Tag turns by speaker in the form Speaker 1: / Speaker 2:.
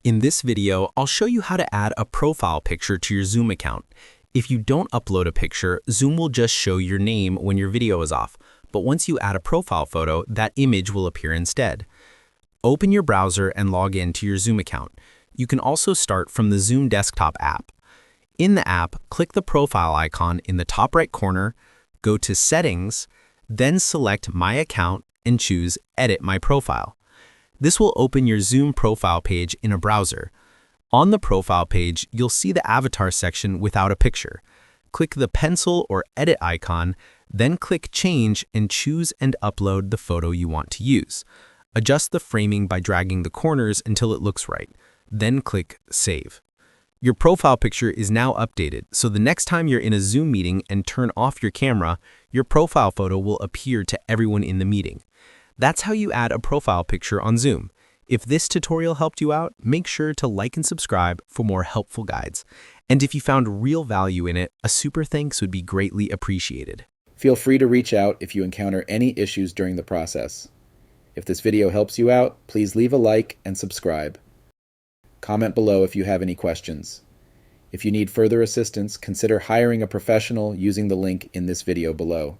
Speaker 1: In this video, I'll show you how to add a profile picture to your Zoom account. If you don't upload a picture, Zoom will just show your name when your video is off, but once you add a profile photo, that image will appear instead. Open your browser and log in to your Zoom account. You can also start from the Zoom desktop app. In the app, click the profile icon in the top right corner, go to Settings, then select My Account and choose Edit My Profile. This will open your Zoom profile page in a browser. On the profile page, you'll see the avatar section without a picture. Click the pencil or edit icon, then click Change and choose and upload the photo you want to use. Adjust the framing by dragging the corners until it looks right. Then click Save. Your profile picture is now updated, so the next time you're in a Zoom meeting and turn off your camera, your profile photo will appear to everyone in the meeting. That's how you add a profile picture on Zoom. If this tutorial helped you out, make sure to like and subscribe for more helpful guides. And if you found real value in it, a super thanks would be greatly appreciated.
Speaker 2: Feel free to reach out if you encounter any issues during the process. If this video helps you out, please leave a like and subscribe. Comment below if you have any questions. If you need further assistance, consider hiring a professional using the link in this video below.